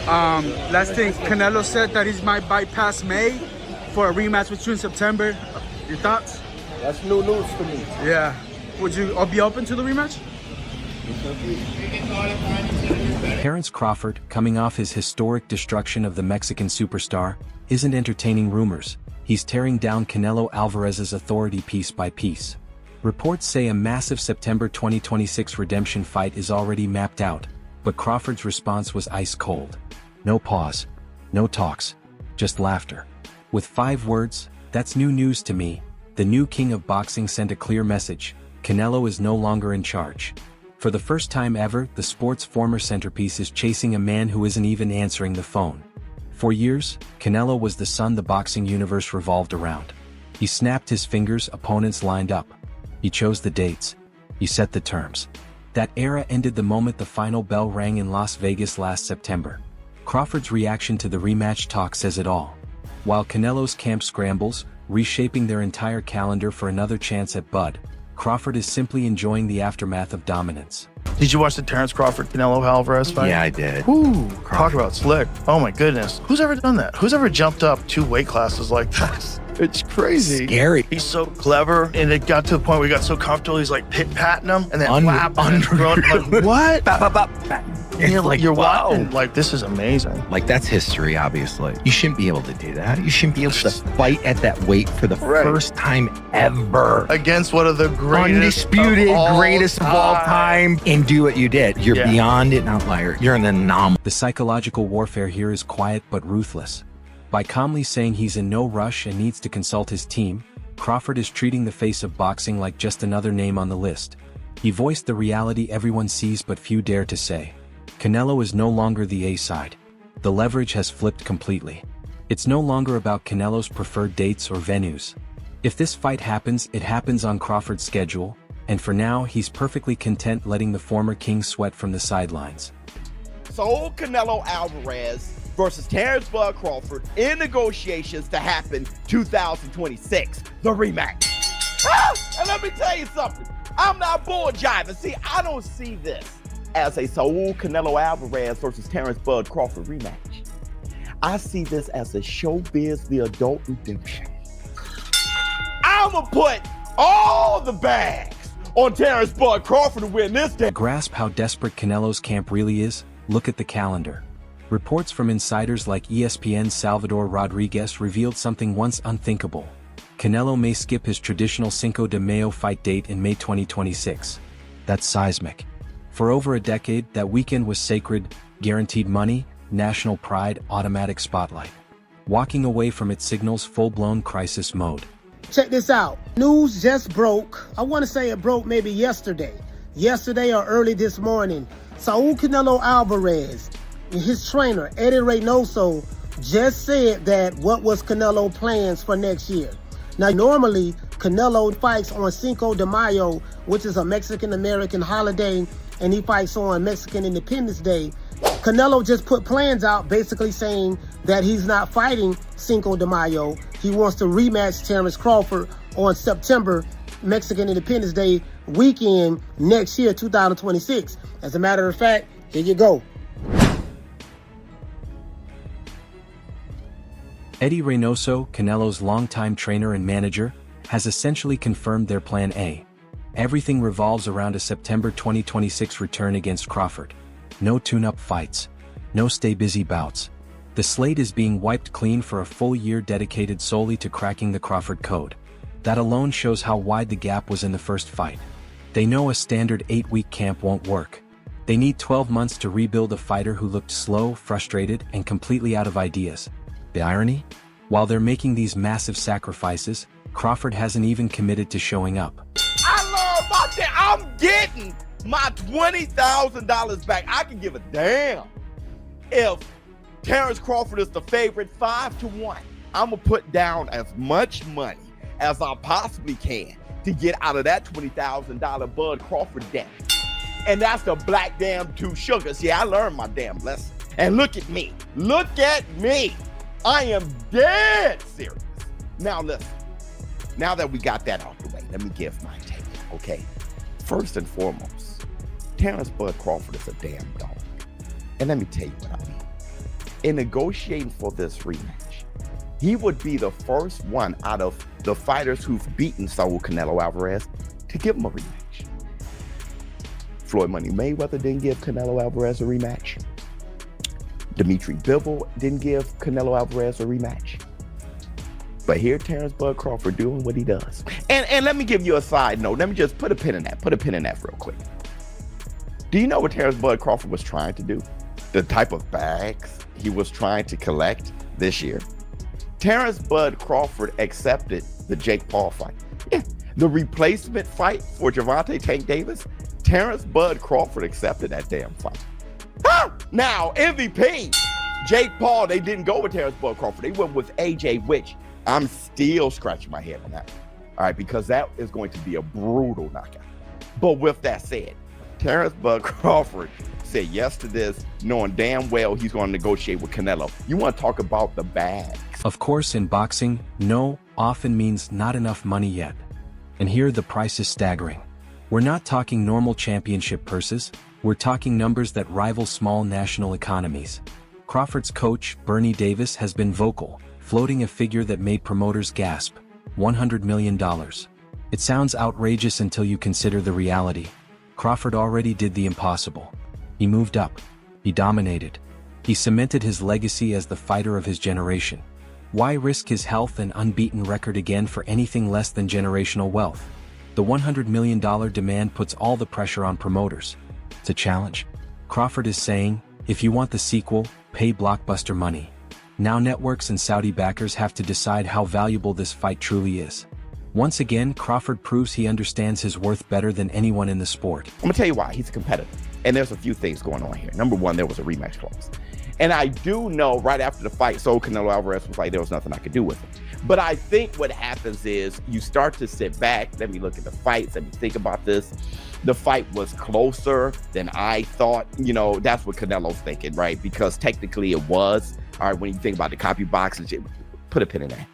Last thing, Canelo said that he might bypass May for a rematch with you in September. Your thoughts? That's new news to me. Yeah. Would you be open to the rematch? Terence Crawford, coming off his historic destruction of the Mexican superstar, isn't entertaining rumors. He's tearing down Canelo Alvarez's authority piece by piece. Reports say a massive September 2026 redemption fight is already mapped out, but Crawford's response was ice cold. No pause. No talks. Just laughter. With 5 words, "That's new news to me," the new king of boxing sent a clear message: Canelo is no longer in charge. For the first time ever, the sport's former centerpiece is chasing a man who isn't even answering the phone. For years, Canelo was the sun the boxing universe revolved around. He snapped his fingers, opponents lined up. He chose the dates. He set the terms. That era ended the moment the final bell rang in Las Vegas last September. Crawford's reaction to the rematch talk says it all. While Canelo's camp scrambles, reshaping their entire calendar for another chance at Bud, Crawford is simply enjoying the aftermath of dominance. Did you watch the Terence Crawford Canelo Alvarez fight? Yeah, I did. Ooh, talk about slick. Oh my goodness. Who's ever done that? Who's ever jumped up 2 weight classes like that? It's crazy. Scary. He's so clever, and it got to the point where he got so comfortable, he's like pit-patting him, and then like, what? And you're like, you're wow. watching, like, this is amazing. Like, that's history, obviously. You shouldn't be able to do that. You shouldn't be able to fight at that weight for the first time ever. Against one of the greatest Undisputed greatest of all time. And do what you did. You're beyond an outlier. You're an anomaly. The psychological warfare here is quiet but ruthless. By calmly saying he's in no rush and needs to consult his team, Crawford is treating the face of boxing like just another name on the list. He voiced the reality everyone sees but few dare to say. Canelo is no longer the A side. The leverage has flipped completely. It's no longer about Canelo's preferred dates or venues. If this fight happens, it happens on Crawford's schedule, and for now he's perfectly content letting the former king sweat from the sidelines. So Canelo Alvarez versus Terence Bud Crawford in negotiations to happen 2026, the rematch. And let me tell you something, I'm not bull jiving. See, I don't see this as a Saul Canelo Alvarez versus Terence Bud Crawford rematch. I see this as a showbiz, the adult redemption. I'ma put all the bags on Terence Bud Crawford to win this game. To grasp how desperate Canelo's camp really is, look at the calendar. Reports from insiders like ESPN's Salvador Rodriguez revealed something once unthinkable. Canelo may skip his traditional Cinco de Mayo fight date in May 2026. That's seismic. For over a decade, that weekend was sacred, guaranteed money, national pride, automatic spotlight. Walking away from it signals full-blown crisis mode. Check this out. News just broke. I want to say it broke maybe yesterday or early this morning. Saul Canelo Alvarez and his trainer, Eddie Reynoso, just said that what was Canelo plans for next year. Now, normally, Canelo fights on Cinco de Mayo, which is a Mexican-American holiday, and he fights on Mexican Independence Day. Canelo just put plans out basically saying that he's not fighting Cinco de Mayo. He wants to rematch Terence Crawford on September, Mexican Independence Day weekend next year, 2026. As a matter of fact, here you go. Eddie Reynoso, Canelo's longtime trainer and manager, has essentially confirmed their plan A. Everything revolves around a September 2026 return against Crawford. No tune-up fights. No stay-busy bouts. The slate is being wiped clean for a full year dedicated solely to cracking the Crawford code. That alone shows how wide the gap was in the first fight. They know a standard 8-week camp won't work. They need 12 months to rebuild a fighter who looked slow, frustrated, and completely out of ideas. The irony? While they're making these massive sacrifices, Crawford hasn't even committed to showing up. I love my damn, I'm getting my $20,000 back. I can give a damn if Terence Crawford is the favorite 5-1. I'm gonna put down as much money as I possibly can to get out of that $20,000 Bud Crawford debt. And that's the black damn 2 sugars. Yeah, I learned my damn lesson. And look at me. Look at me. I am dead serious. Now listen, now that we got that out the way, let me give my take, okay? First and foremost, Terence Bud Crawford is a damn dog. And let me tell you what I mean. in negotiating for this rematch, he would be the first one out of the fighters who've beaten Saul Canelo Alvarez to give him a rematch. Floyd Money Mayweather didn't give Canelo Alvarez a rematch. Dimitri Bivol didn't give Canelo Alvarez a rematch. But here Terence Bud Crawford doing what he does. And let me give you a side note. Let me just put a pin in that. Put a pin in that real quick. Do you know what Terence Bud Crawford was trying to do? The type of bags he was trying to collect this year? Terence Bud Crawford accepted the Jake Paul fight. Yeah, the replacement fight for Gervonta Tank Davis, Terence Bud Crawford accepted that damn fight. Now, MVP, Jake Paul, they didn't go with Terence Bud Crawford. They went with AJ, which I'm still scratching my head on that. All right, because that is going to be a brutal knockout. But with that said, Terence Bud Crawford said yes to this, knowing damn well he's going to negotiate with Canelo. You want to talk about the bag? Of course, in boxing, no often means not enough money yet. And here the price is staggering. We're not talking normal championship purses, we're talking numbers that rival small national economies. Crawford's coach, Bernie Davis, has been vocal, floating a figure that made promoters gasp: $100 million. It sounds outrageous until you consider the reality. Crawford already did the impossible. He moved up. He dominated. He cemented his legacy as the fighter of his generation. Why risk his health and unbeaten record again for anything less than generational wealth? The $100 million demand puts all the pressure on promoters. It's a challenge. Crawford is saying, if you want the sequel, pay blockbuster money. Now networks and Saudi backers have to decide how valuable this fight truly is. Once again, Crawford proves he understands his worth better than anyone in the sport. I'm gonna tell you why. He's a competitor. And there's a few things going on here. Number one, there was a rematch clause. And I do know right after the fight, so Canelo Alvarez was like, there was nothing I could do with it. But I think what happens is you start to sit back. Let me look at the fights. Let me think about this. The fight was closer than I thought. You know, that's what Canelo's thinking, right? Because technically it was. All right, when you think about the copy boxes, put a pin in that.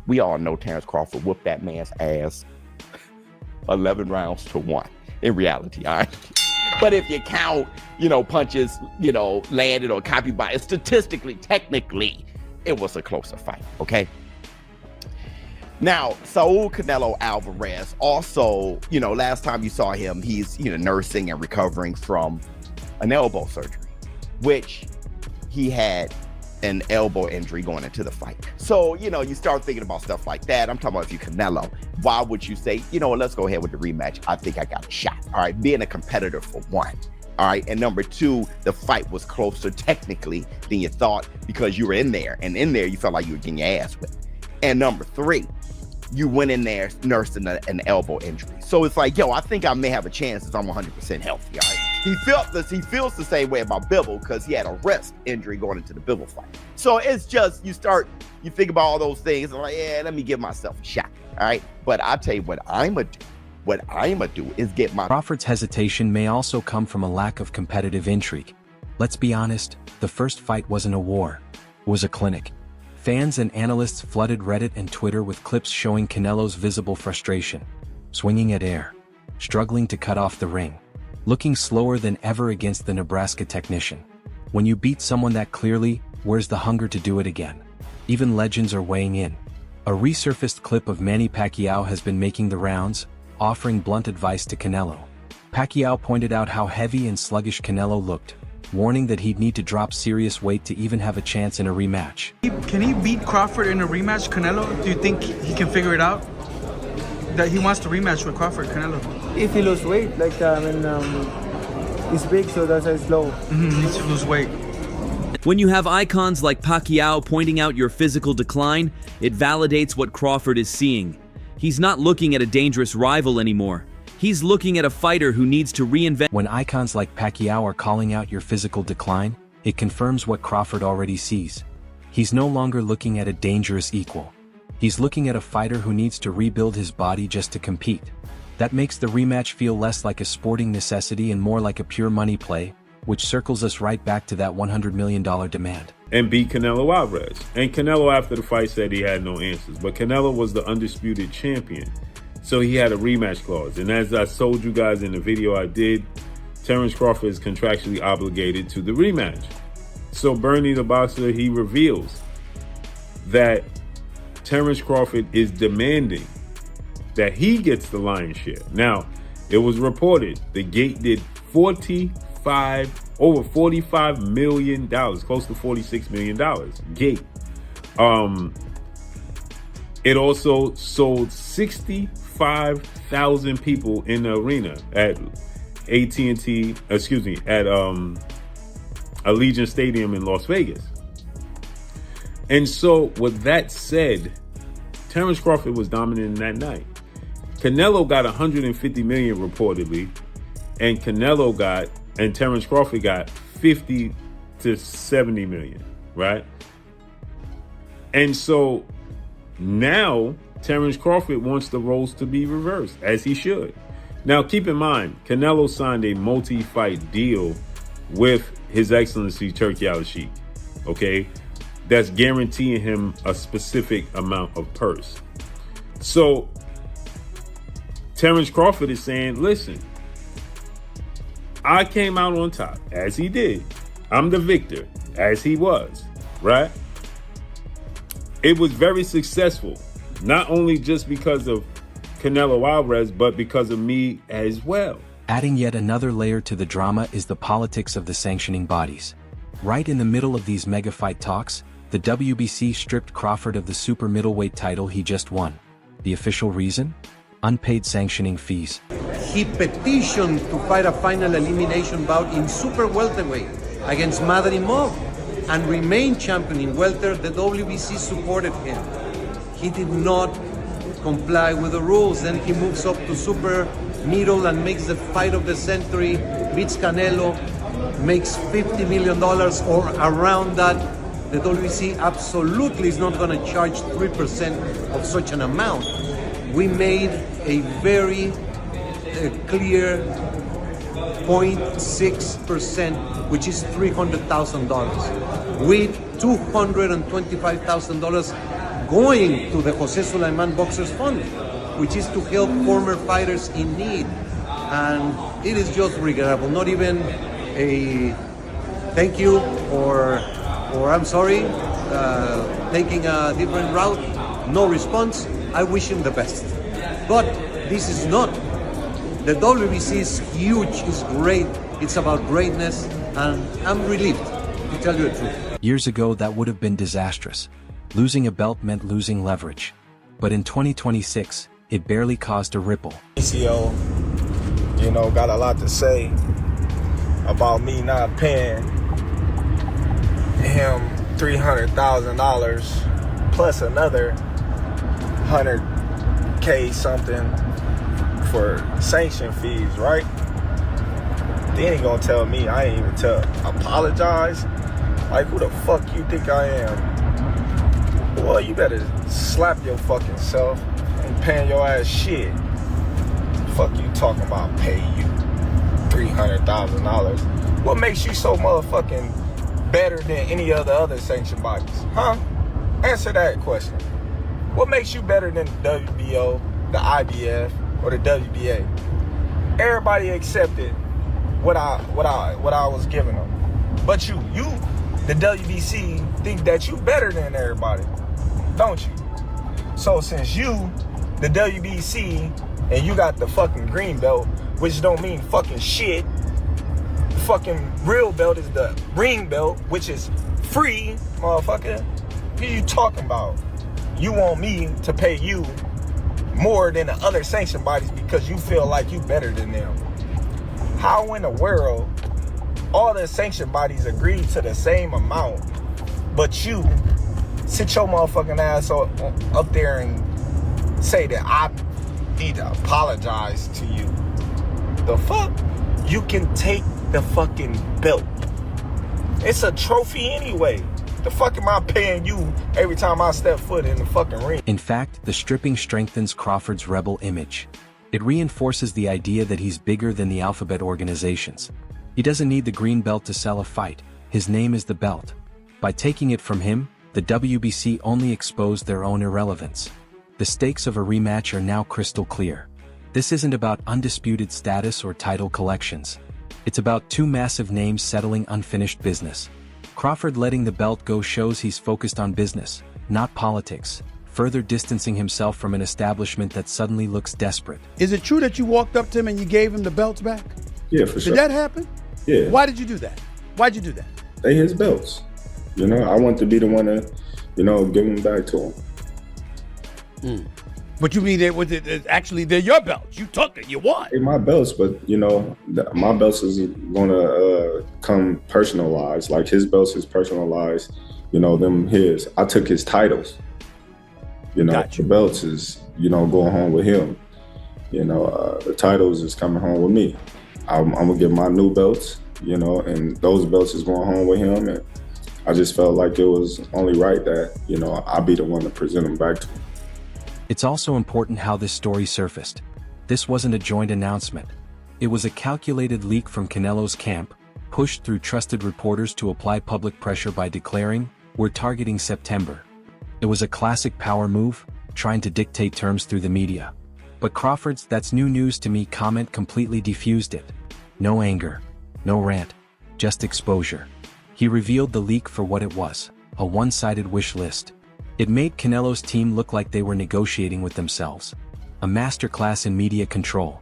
We all know Terence Crawford whooped that man's ass 11 rounds to 1 in reality, all right? But if you count, punches, landed or copy by, statistically, technically, it was a closer fight, okay? Now, Saul Canelo Alvarez also, last time you saw him, he's, nursing and recovering from an elbow surgery, which he had an elbow injury going into the fight. So, you start thinking about stuff like that. I'm talking about if you Canelo, why would you say, let's go ahead with the rematch. I think I got a shot. All right, being a competitor for one. All right, and number two, the fight was closer technically than you thought because you were in there, and in there you felt like you were getting your ass whipped. And number three, you went in there nursing an elbow injury. So it's like, I think I may have a chance if I'm 100% healthy, all right? He feels the same way about Bivol because he had a wrist injury going into the Bivol fight. So it's just, you think about all those things, and like, let me give myself a shot, all right? But I'll tell you what I'm going to do is get my... Crawford's hesitation may also come from a lack of competitive intrigue. Let's be honest, the first fight wasn't a war. It was a clinic. Fans and analysts flooded Reddit and Twitter with clips showing Canelo's visible frustration, swinging at air, struggling to cut off the ring, looking slower than ever against the Nebraska technician. When you beat someone that clearly, where's the hunger to do it again? Even legends are weighing in. A resurfaced clip of Manny Pacquiao has been making the rounds, offering blunt advice to Canelo. Pacquiao pointed out how heavy and sluggish Canelo looked, warning that he'd need to drop serious weight to even have a chance in a rematch. Can he beat Crawford in a rematch, Canelo? Do you think he can figure it out? That he wants to rematch with Crawford, Canelo? If he loses weight, he's big, so that's why it's low. He needs to lose weight. When you have icons like Pacquiao pointing out your physical decline, it validates what Crawford is seeing. He's not looking at a dangerous rival anymore. He's looking at a fighter who needs to reinvent. When icons like Pacquiao are calling out your physical decline, it confirms what Crawford already sees. He's no longer looking at a dangerous equal. He's looking at a fighter who needs to rebuild his body just to compete. That makes the rematch feel less like a sporting necessity and more like a pure money play, which circles us right back to that $100 million demand. And beat Canelo Alvarez. And Canelo after the fight said he had no answers, but Canelo was the undisputed champion. So he had a rematch clause. And as I told you guys in the video I did, Terence Crawford is contractually obligated to the rematch. So Bernie the boxer, he reveals that Terence Crawford is demanding that he gets the lion's share. Now, it was reported the gate did over $45 million, close to $46 million. Gate. It also sold 65,000 people in the arena at AT&T, excuse me, at Allegiant Stadium in Las Vegas. And so with that said, Terence Crawford was dominant in that night. Canelo got 150 million reportedly, and Terence Crawford got 50 to 70 million, right? And so now Terence Crawford wants the roles to be reversed, as he should. Now, keep in mind, Canelo signed a multi-fight deal with His Excellency Turki Al-Sheikh, okay? That's guaranteeing him a specific amount of purse. So Terence Crawford is saying, listen, I came out on top, as he did. I'm the victor, as he was, right? It was very successful, not only just because of Canelo Alvarez, but because of me as well. Adding yet another layer to the drama is the politics of the sanctioning bodies. Right in the middle of these mega fight talks, the WBC stripped Crawford of the super middleweight title he just won. The official reason? Unpaid sanctioning fees. He petitioned to fight a final elimination bout in super welterweight against Madrimov and remain champion in welter. The WBC supported him. He did not comply with the rules. Then he moves up to super middle and makes the fight of the century, beats Canelo, makes $50 million or around that. The WBC absolutely is not going to charge 3% of such an amount. We made a very clear 0.6%, which is $300,000, with $225,000 going to the Jose Sulaiman Boxers Fund, which is to help former fighters in need. And it is just regrettable. Not even a thank you or I'm sorry, taking a different route, no response. I wish him the best. But this is not. The WBC is huge, it's great, it's about greatness, and I'm relieved, to tell you the truth. Years ago, that would have been disastrous. Losing a belt meant losing leverage. But in 2026, it barely caused a ripple. ACO, got a lot to say about me not paying him $300,000 plus another $100K something for sanction fees, right? Then he gonna tell me I ain't even apologize. Like, who the fuck you think I am? Well, you better slap your fucking self. Ain't paying your ass shit. Fuck you talking about pay you $300,000. What makes you so motherfucking better than any of the other sanctioned bodies? Huh? Answer that question. What makes you better than the WBO, the IBF, or the WBA? Everybody accepted what I was giving them. But you, the WBC, think that you better than everybody, don't you? So since you, the WBC, and you got the fucking green belt, which don't mean fucking shit. The fucking real belt is the ring belt, which is free, motherfucker. What are you talking about? You want me to pay you more than the other sanctioned bodies because you feel like you better than them. How in the world all the sanctioned bodies agree to the same amount, but you sit your motherfucking ass up there and say that I need to apologize to you? The fuck? You can take the fucking belt. It's a trophy anyway. The fuck am I paying you every time I step foot in the fucking ring? In fact, the stripping strengthens Crawford's rebel image. It reinforces the idea that he's bigger than the alphabet organizations. He doesn't need the green belt to sell a fight. His name is the belt. By taking it from him, the WBC only exposed their own irrelevance. The stakes of a rematch are now crystal clear. This isn't about undisputed status or title collections. It's about two massive names settling unfinished business. Crawford letting the belt go shows he's focused on business, not politics, further distancing himself from an establishment that suddenly looks desperate. Is it true that you walked up to him and you gave him the belts back? Yeah, for sure. Did that happen? Yeah. Why did you do that? Why'd you do that? They his belts. You know, I want to be the one to, you know, give them back to him. But you mean actually they're your belts? You took it, you won. They're my belts, but you know, my belts is gonna come personalized. Like his belts is personalized. You know, them his. I took his titles. You know, the belts is, you know, going home with him. You know, the titles is coming home with me. I'm gonna get my new belts. You know, and those belts is going home with him. And I just felt like it was only right that, you know, I be the one to present them back to him. It's also important how this story surfaced. This wasn't a joint announcement. It was a calculated leak from Canelo's camp, pushed through trusted reporters to apply public pressure by declaring, "We're targeting September." It was a classic power move, trying to dictate terms through the media. But Crawford's "that's new news to me" comment completely defused it. No anger, no rant, just exposure. He revealed the leak for what it was, a one-sided wish list. It made Canelo's team look like they were negotiating with themselves. A masterclass in media control.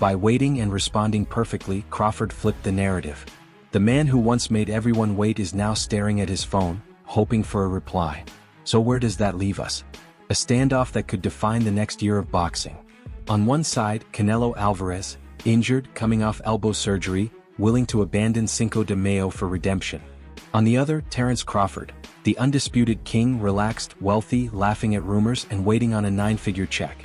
By waiting and responding perfectly, Crawford flipped the narrative. The man who once made everyone wait is now staring at his phone, hoping for a reply. So where does that leave us? A standoff that could define the next year of boxing. On one side, Canelo Alvarez, injured, coming off elbow surgery, willing to abandon Cinco de Mayo for redemption. On the other, Terence Crawford, the undisputed king, relaxed, wealthy, laughing at rumors and waiting on a 9-figure check.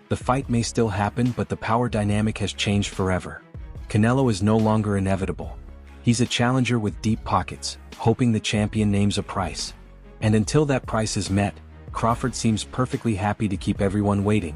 The fight may still happen, but the power dynamic has changed forever. Canelo is no longer inevitable. He's a challenger with deep pockets, hoping the champion names a price. And until that price is met, Crawford seems perfectly happy to keep everyone waiting.